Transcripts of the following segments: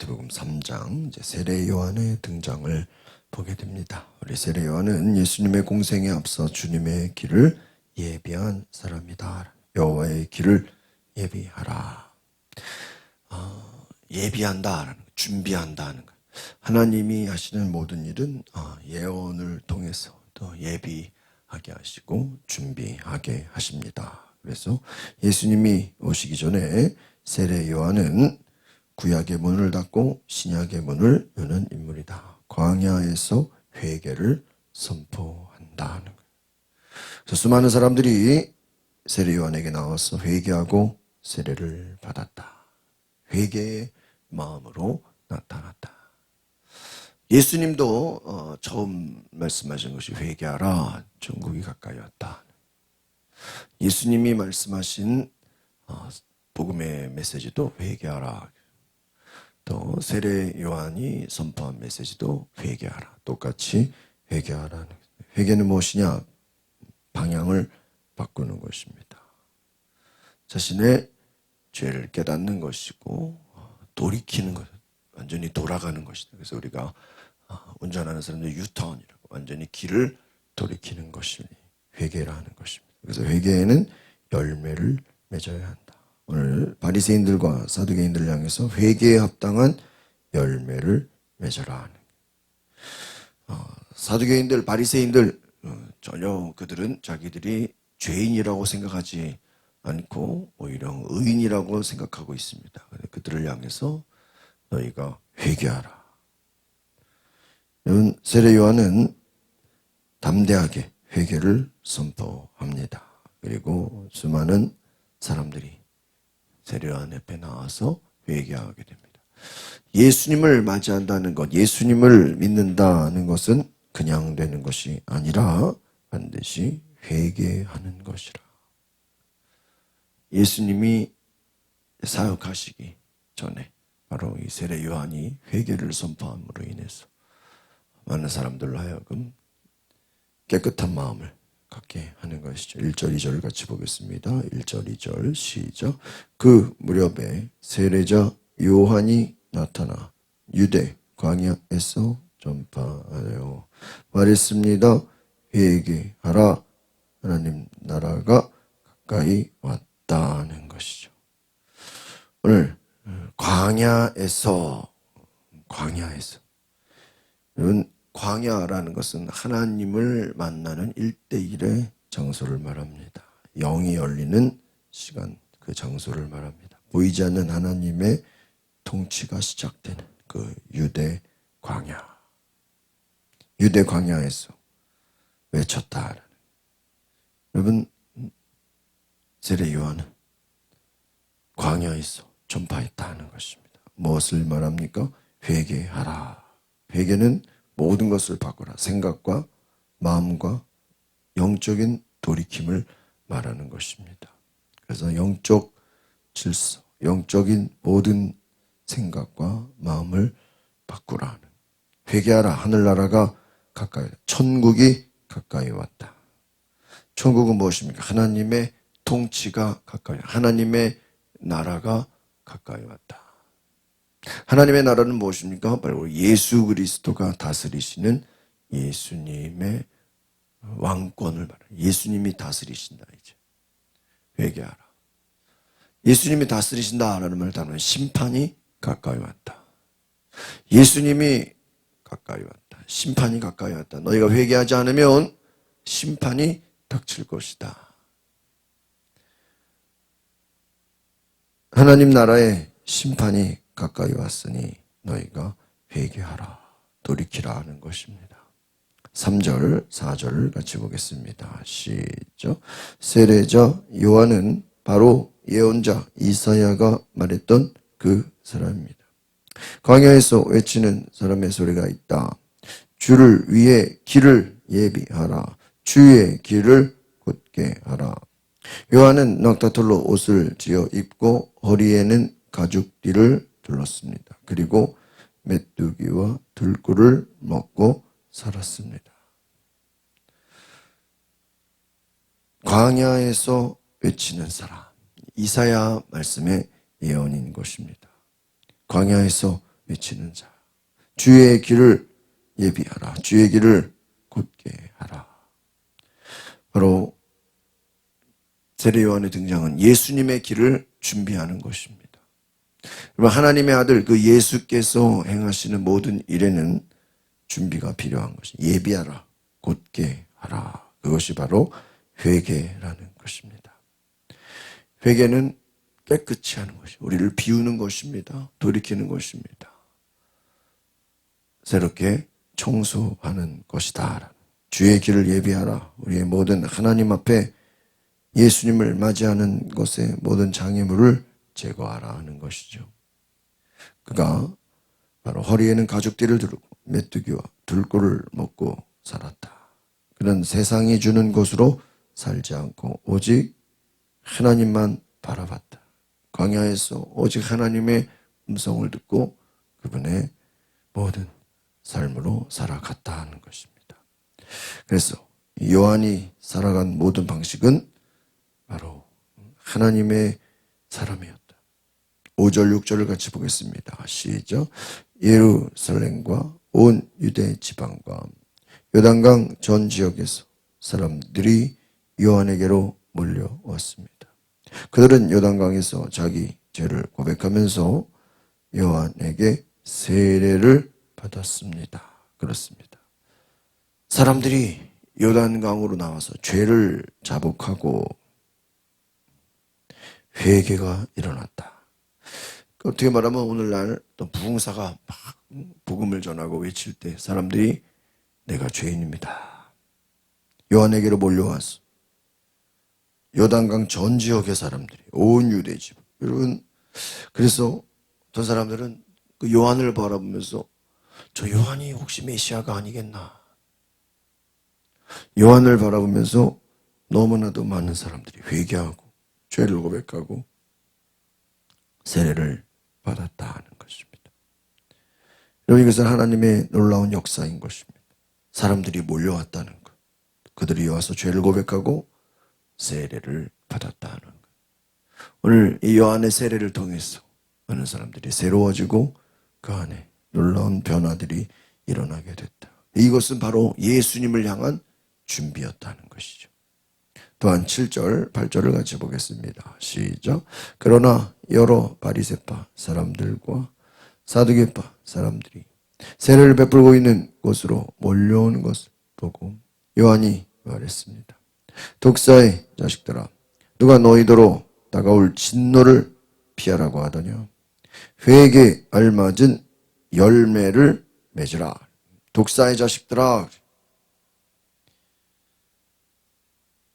마태복음 3장 이제 세례 요한의 등장을 보게 됩니다. 우리 세례 요한은 예수님의 공생에 앞서 주님의 길을 예비한 사람이다. 여호와의 길을 예비하라. 예비한다라는 거, 준비한다는 거. 하나님이 하시는 모든 일은 예언을 통해서 또 예비하게 하시고 준비하게 하십니다. 그래서 예수님이 오시기 전에 세례 요한은 구약의 문을 닫고 신약의 문을 여는 인물이다. 광야에서 회개를 선포한다는 거예요. 그래서 수많은 사람들이 세례 요한에게 나와서 회개하고 세례를 받았다. 회개의 마음으로 나타났다. 예수님도 처음 말씀하신 것이 회개하라, 천국이 가까이 왔다. 예수님이 말씀하신 복음의 메시지도 회개하라. 또 세례 요한이 선포한 메시지도 회개하라. 똑같이 회개하라는. 회개는 무엇이냐? 방향을 바꾸는 것입니다. 자신의 죄를 깨닫는 것이고 돌이키는 것, 완전히 돌아가는 것이다. 그래서 우리가 운전하는 사람들 유턴이라고 완전히 길을 돌이키는 것이 회개라 하는 것입니다. 그래서 회개에는 열매를 맺어야 한다. 오늘 바리새인들과 사두개인들을 향해서 회개에 합당한 열매를 맺어라 하는. 사두개인들, 바리새인들 전혀 그들은 자기들이 죄인이라고 생각하지 않고 오히려 의인이라고 생각하고 있습니다. 그들을 향해서 너희가 회개하라. 세례 요한은 담대하게 회개를 선포합니다. 그리고 수많은 사람들이 세례 요한 옆에 나와서 회개하게 됩니다. 예수님을 맞이한다는 것, 예수님을 믿는다는 것은 그냥 되는 것이 아니라 반드시 회개하는 것이라. 예수님이 사역하시기 전에 바로 이 세례 요한이 회개를 선포함으로 인해서 많은 사람들로 하여금 깨끗한 마음을 갖게 하는 것이죠. 1절, 2절 같이 보겠습니다. 1절, 2절 시작. 그 무렵에 세례자 요한이 나타나 유대 광야에서 전파하여 말했습니다. 회개하라. 하나님 나라가 가까이 왔다는 것이죠. 오늘 광야에서 여러분, 광야라는 것은 하나님을 만나는 1대1의 장소를 말합니다. 영이 열리는 시간, 그 장소를 말합니다. 보이지 않는 하나님의 통치가 시작되는 그 유대 광야. 유대 광야에서 외쳤다. 여러분, 세례 요한은 광야에서 전파했다는 것입니다. 무엇을 말합니까? 회개하라. 회개는 모든 것을 바꾸라. 생각과 마음과 영적인 돌이킴을 말하는 것입니다. 그래서 영적 질서, 영적인 모든 생각과 마음을 바꾸라. 회개하라. 하늘나라가 가까이, 천국이 가까이 왔다. 천국은 무엇입니까? 하나님의 통치가 가까이, 하나님의 나라가 가까이 왔다. 하나님의 나라는 무엇입니까? 바로 예수 그리스도가 다스리시는 예수님의 왕권을 말해요. 예수님이 다스리신다. 이제 회개하라. 예수님이 다스리신다라는 말을 따르면 심판이 가까이 왔다. 예수님이 가까이 왔다. 심판이 가까이 왔다. 너희가 회개하지 않으면 심판이 닥칠 것이다. 하나님 나라의 심판이 가까이 왔으니 너희가 회개하라. 돌이키라 하는 것입니다. 3절, 4절 같이 보겠습니다. 시작. 세례자 요한은 바로 예언자 이사야가 말했던 그 사람입니다. 광야에서 외치는 사람의 소리가 있다. 주를 위해 길을 예비하라. 주의 길을 곧게 하라. 요한은 낙타털로 옷을 지어 입고 허리에는 가죽띠를 둘렀습니다. 그리고 메뚜기와 들꿀을 먹고 살았습니다. 광야에서 외치는 사람, 이사야 말씀의 예언인 것입니다. 광야에서 외치는 자. 주의 길을 예비하라. 주의 길을 곧게 하라. 바로 세례 요한의 등장은 예수님의 길을 준비하는 것입니다. 여러분, 하나님의 아들 그 예수께서 행하시는 모든 일에는 준비가 필요한 것이 예비하라, 곧게 하라. 그것이 바로 회개라는 것입니다. 회개는 깨끗이 하는 것이, 우리를 비우는 것입니다. 돌이키는 것입니다. 새롭게 청소하는 것이다. 주의 길을 예비하라. 우리의 모든 하나님 앞에 예수님을 맞이하는 것의 모든 장애물을 제거하라 하는 것이죠. 그가 바로 허리에는 가죽띠를 두르고 메뚜기와 들꿀을 먹고 살았다. 그는 세상이 주는 것으로 살지 않고 오직 하나님만 바라봤다. 광야에서 오직 하나님의 음성을 듣고 그분의 모든 삶으로 살아갔다 하는 것입니다. 그래서 요한이 살아간 모든 방식은 바로 하나님의 사람이었다. 5절 6절을 같이 보겠습니다. 시작. 예루살렘과 온 유대 지방과 요단강 전 지역에서 사람들이 요한에게로 몰려왔습니다. 그들은 요단강에서 자기 죄를 고백하면서 요한에게 세례를 받았습니다. 그렇습니다. 사람들이 요단강으로 나와서 죄를 자복하고 회개가 일어났다. 어떻게 말하면 오늘날 또 부흥사가 막 복음을 전하고 외칠 때 사람들이 내가 죄인입니다. 요한에게로 몰려와서 요단강 전 지역의 사람들이 온 유대 집. 여러분, 그래서 어떤 사람들은 그 요한을 바라보면서 저 요한이 혹시 메시아가 아니겠나. 요한을 바라보면서 너무나도 많은 사람들이 회개하고 죄를 고백하고 세례를 받았다 하는 것입니다. 여러분, 이것은 하나님의 놀라운 역사인 것입니다. 사람들이 몰려왔다는 것. 그들이 와서 죄를 고백하고 세례를 받았다는 것. 오늘 이 요한의 세례를 통해서 많은 사람들이 새로워지고 그 안에 놀라운 변화들이 일어나게 됐다. 이것은 바로 예수님을 향한 준비였다는 것이죠. 또한 7절, 8절을 같이 보겠습니다. 시작. 그러나 여러 바리새파 사람들과 사두개파 사람들이 세례를 베풀고 있는 곳으로 몰려오는 것을 보고 요한이 말했습니다. 독사의 자식들아, 누가 너희더러 다가올 진노를 피하라고 하더냐. 회개에 알맞은 열매를 맺으라. 독사의 자식들아.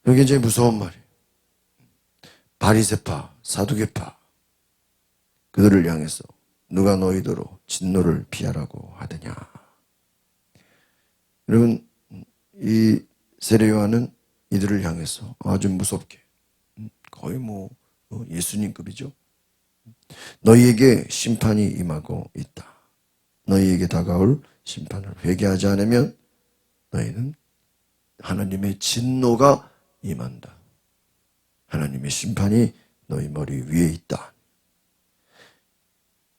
이게 굉장히 무서운 말이에요. 바리새파, 사두개파, 그들을 향해서 누가 너희더러 진노를 피하라고 하더냐. 여러분, 이 세례 요한은 이들을 향해서 아주 무섭게, 거의 예수님급이죠. 너희에게 심판이 임하고 있다. 너희에게 다가올 심판을 회개하지 않으면 너희는 하나님의 진노가 임한다. 하나님의 심판이 너희 머리 위에 있다.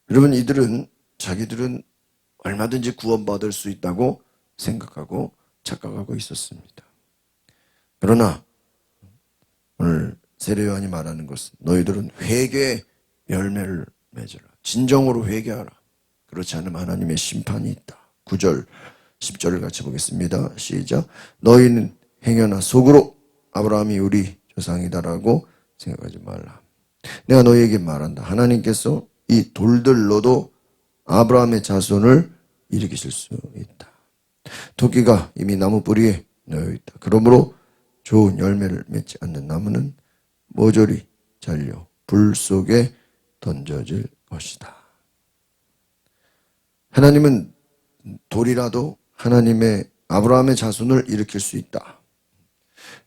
여러분, 이들은 자기들은 얼마든지 구원받을 수 있다고 생각하고 착각하고 있었습니다. 그러나 오늘 세례 요한이 말하는 것은 너희들은 회개의 열매를 맺으라. 진정으로 회개하라. 그렇지 않으면 하나님의 심판이 있다. 9절, 10절을 같이 보겠습니다. 시작. 너희는 행여나 속으로 아브라함이 우리 조상이다라고 생각하지 말라. 내가 너희에게 말한다. 하나님께서 이 돌들로도 아브라함의 자손을 일으키실 수 있다. 토끼가 이미 나무 뿌리에 놓여 있다. 그러므로 좋은 열매를 맺지 않는 나무는 모조리 잘려 불 속에 던져질 것이다. 하나님은 돌이라도 하나님의 아브라함의 자손을 일으킬 수 있다.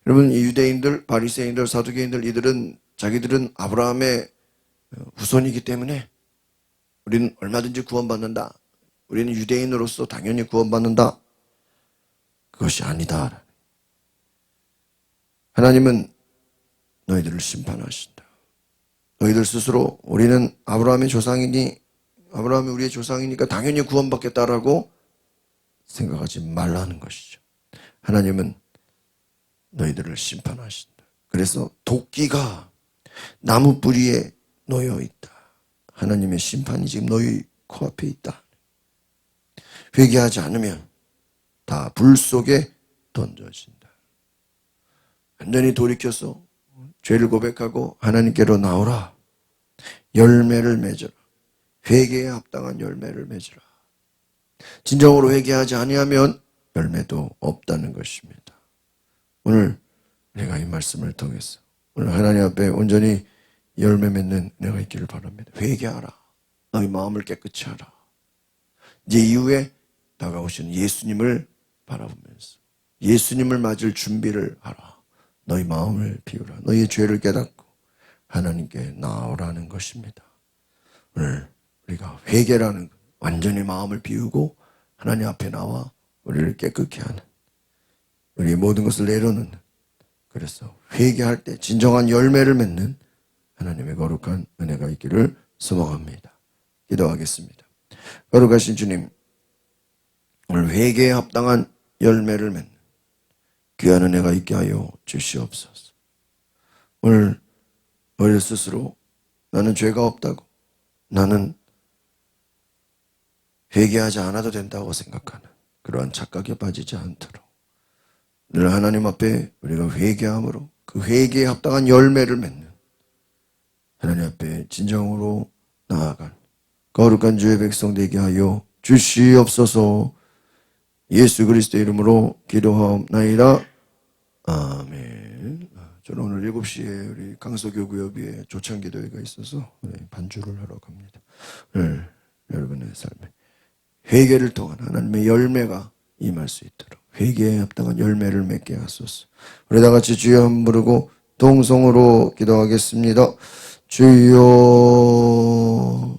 여러분, 이 유대인들, 바리새인들, 사두개인들, 이들은 자기들은 아브라함의 후손이기 때문에 우리는 얼마든지 구원받는다. 우리는 유대인으로서 당연히 구원받는다. 그것이 아니다. 하나님은 너희들을 심판하신다. 너희들 스스로 우리는 아브라함의 조상이니 아브라함이 우리의 조상이니까 당연히 구원받겠다라고 생각하지 말라는 것이죠. 하나님은 너희들을 심판하신다. 그래서 도끼가 나무 뿌리에 놓여 있다. 하나님의 심판이 지금 너희 코앞에 있다. 회개하지 않으면 다 불 속에 던져진다. 완전히 돌이켜서 죄를 고백하고 하나님께로 나오라. 열매를 맺어라. 회개에 합당한 열매를 맺으라. 진정으로 회개하지 아니하면 열매도 없다는 것입니다. 오늘 내가 이 말씀을 통해서 오늘 하나님 앞에 온전히 열매 맺는 내가 있기를 바랍니다. 회개하라. 너희 마음을 깨끗이 하라. 이제 이후에 다가오시는 예수님을 바라보면서 예수님을 맞을 준비를 하라. 너희 마음을 비우라. 너희의 죄를 깨닫고 하나님께 나오라는 것입니다. 오늘 우리가 회개라는 완전히 마음을 비우고 하나님 앞에 나와 우리를 깨끗게 하는, 우리의 모든 것을 내려놓는, 그래서 회개할 때 진정한 열매를 맺는 하나님의 거룩한 은혜가 있기를 소망합니다. 기도하겠습니다. 거룩하신 주님, 오늘 회개에 합당한 열매를 맺는 귀한 은혜가 있게 하여 주시옵소서. 오늘 우리 스스로 나는 죄가 없다고, 나는 회개하지 않아도 된다고 생각하는 그러한 착각에 빠지지 않도록 늘 하나님 앞에 우리가 회개함으로 그 회개에 합당한 열매를 맺는 하나님 앞에 진정으로 나아간 거룩한 주의 백성 되게 하여 주시옵소서. 예수 그리스도의 이름으로 기도하옵나이다. 아멘. 저는 오늘 7시에 우리 강서교구협의회 조창기도회가 있어서 반주를 하러 갑니다. 여러분의 삶에 회개를 통한 하나님의 열매가 임할 수 있도록 회개에 합당한 열매를 맺게 하소서. 우리 다 같이 주여 한번 부르고 동성으로 기도하겠습니다. 주여